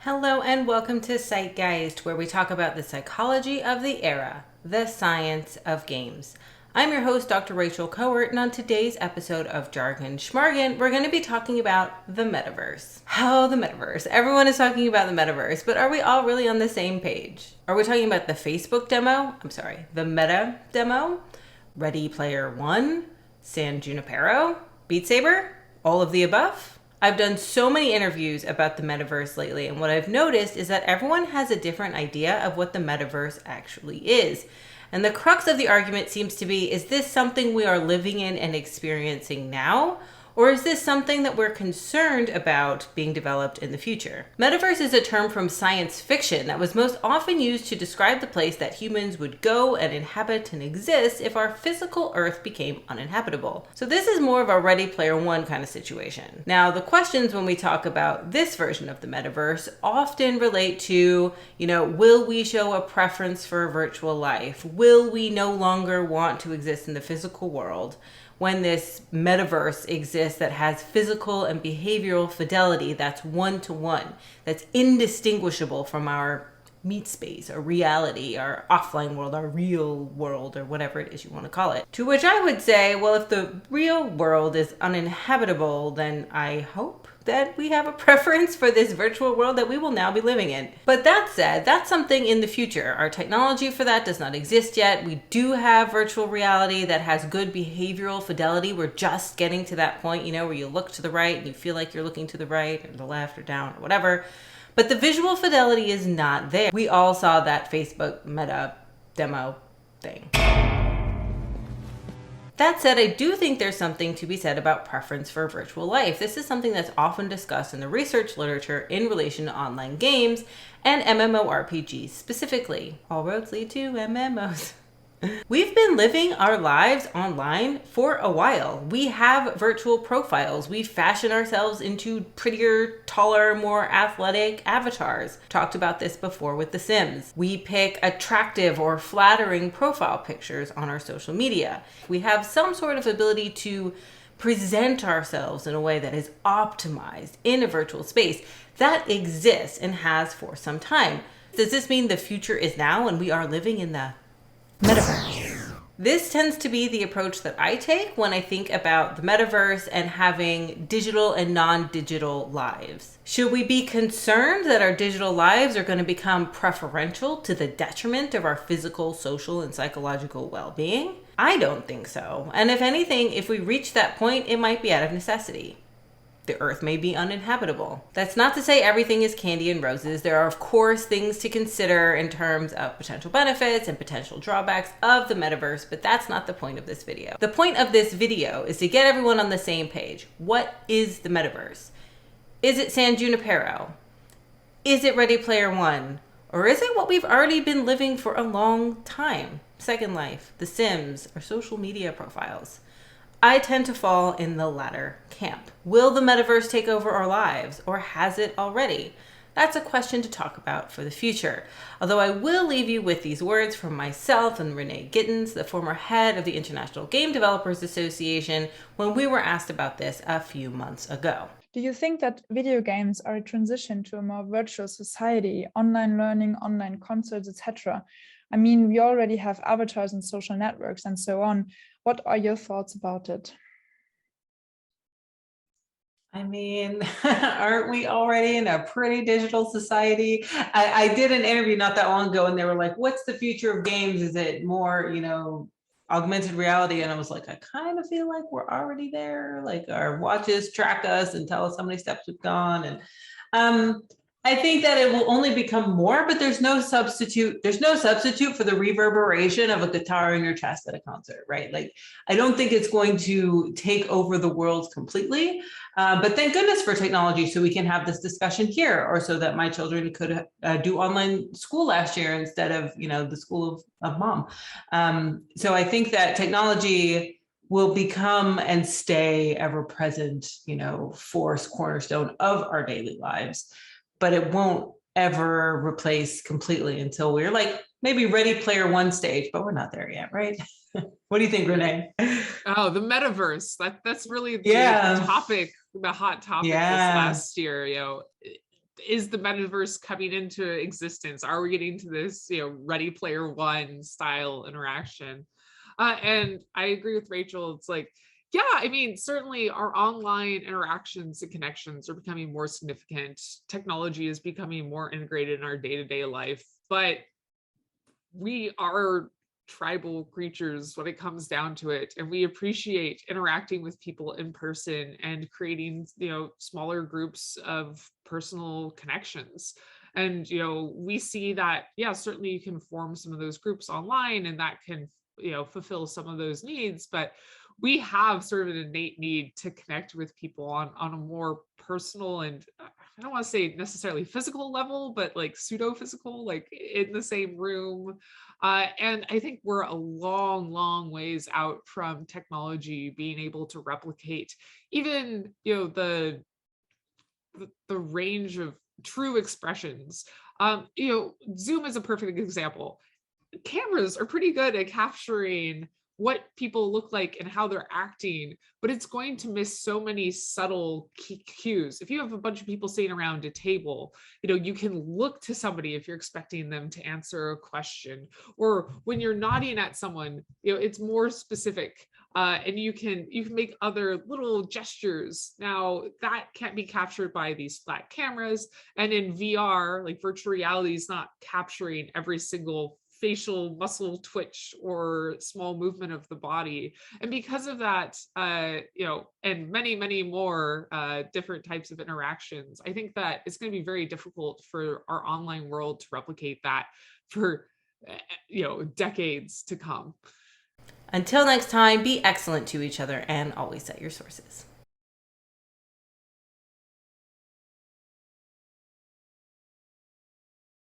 Hello and welcome to Psychgeist, where we talk about the psychology of the era, the science of games. I'm your host, Dr. Rachel Kowert, and on today's episode of Jargon Schmargon, we're going to be talking about the Metaverse. Oh, the Metaverse. Everyone is talking about the Metaverse, but are we all really on the same page? Are we talking about the Facebook demo? The Meta demo? Ready Player One? San Junipero? Beat Saber? All of the above? I've done so many interviews about the metaverse lately, and what I've noticed is that everyone has a different idea of what the metaverse actually is. And the crux of the argument seems to be, is this something we are living in and experiencing now? Or is this something that we're concerned about being developed in the future? Metaverse is a term from science fiction that was most often used to describe the place that humans would go and inhabit and exist if our physical Earth became uninhabitable. So this is more of a Ready Player One kind of situation. Now, the questions when we talk about this version of the metaverse often relate to, will we show a preference for a virtual life? Will we no longer want to exist in the physical world when this metaverse exists that has physical and behavioral fidelity that's one-to-one, that's indistinguishable from our meat space, our reality, our offline world, our real world, or whatever it is you want to call it. To which I would say, well, if the real world is uninhabitable, then I hope that we have a preference for this virtual world that we will now be living in. But that said, that's something in the future. Our technology for that does not exist yet. We do have virtual reality that has good behavioral fidelity. We're just getting to that point, where you look to the right and you feel like you're looking to the right or the left or down or whatever. But the visual fidelity is not there. We all saw that Facebook Meta demo thing. That said, I do think there's something to be said about preference for virtual life. This is something that's often discussed in the research literature in relation to online games and MMORPGs specifically. All roads lead to MMOs. We've been living our lives online for a while. We have virtual profiles. We fashion ourselves into prettier, taller, more athletic avatars. Talked about this before with The Sims. We pick attractive or flattering profile pictures on our social media. We have some sort of ability to present ourselves in a way that is optimized in a virtual space. That exists and has for some time. Does this mean the future is now and we are living in the Metaverse? This tends to be the approach that I take when I think about the metaverse and having digital and non-digital lives. Should we be concerned that our digital lives are going to become preferential to the detriment of our physical, social, and psychological well-being? I don't think so. And if anything, if we reach that point, it might be out of necessity. The Earth may be uninhabitable. That's not to say everything is candy and roses. There are, of course, things to consider in terms of potential benefits and potential drawbacks of the metaverse, but that's not the point of this video. The point of this video is to get everyone on the same page. What is the metaverse? Is it San Junipero? Is it Ready Player One? Or is it what we've already been living for a long time? Second Life, The Sims, or social media profiles? I tend to fall in the latter camp. Will the metaverse take over our lives, or has it already? That's a question to talk about for the future. Although I will leave you with these words from myself and Renee Gittens, the former head of the International Game Developers Association, when we were asked about this a few months ago. Do you think that video games are a transition to a more virtual society, online learning, online concerts, etc.? I mean, we already have avatars and social networks and so on. What are your thoughts about it? I mean, aren't we already in a pretty digital society? I did an interview not that long ago and they were like, what's the future of games? Is it more, augmented reality? And I was like, I kind of feel like we're already there. Like our watches track us and tell us how many steps we've gone. And I think that it will only become more, but there's no substitute. There's no substitute for the reverberation of a guitar in your chest at a concert, right? Like, I don't think it's going to take over the world completely, but thank goodness for technology so we can have this discussion here, or so that my children could do online school last year instead of, the school of mom. So I think that technology will become and stay ever present, force cornerstone of our daily lives. But it won't ever replace completely until we're like maybe Ready Player One stage, but we're not there yet, right? What do you think, Renee? Oh, the metaverse. That's really the hot topic this last year. is the metaverse coming into existence? Are we getting to this, Ready Player One style interaction? And I agree with Rachel. It's like, yeah, I mean, certainly our online interactions and connections are becoming more significant. Technology is becoming more integrated in our day-to-day life, but we are tribal creatures when it comes down to it, and we appreciate interacting with people in person and creating smaller groups of personal connections. And we see that, yeah, certainly you can form some of those groups online, and that can fulfill some of those needs, but we have sort of an innate need to connect with people on a more personal and, I don't want to say necessarily physical level, but like pseudo physical, like in the same room. And I think we're a long, long ways out from technology being able to replicate even, the range of true expressions. Zoom is a perfect example. Cameras are pretty good at capturing what people look like and how they're acting, but it's going to miss so many subtle cues. If you have a bunch of people sitting around a table, you can look to somebody if you're expecting them to answer a question, or when you're nodding at someone, it's more specific. And you can make other little gestures. Now that can't be captured by these flat cameras, and in VR, like virtual reality is not capturing every single facial muscle twitch or small movement of the body. And because of that, and many, many more different types of interactions, I think that it's going to be very difficult for our online world to replicate that for, decades to come. Until next time, be excellent to each other and always cite your sources.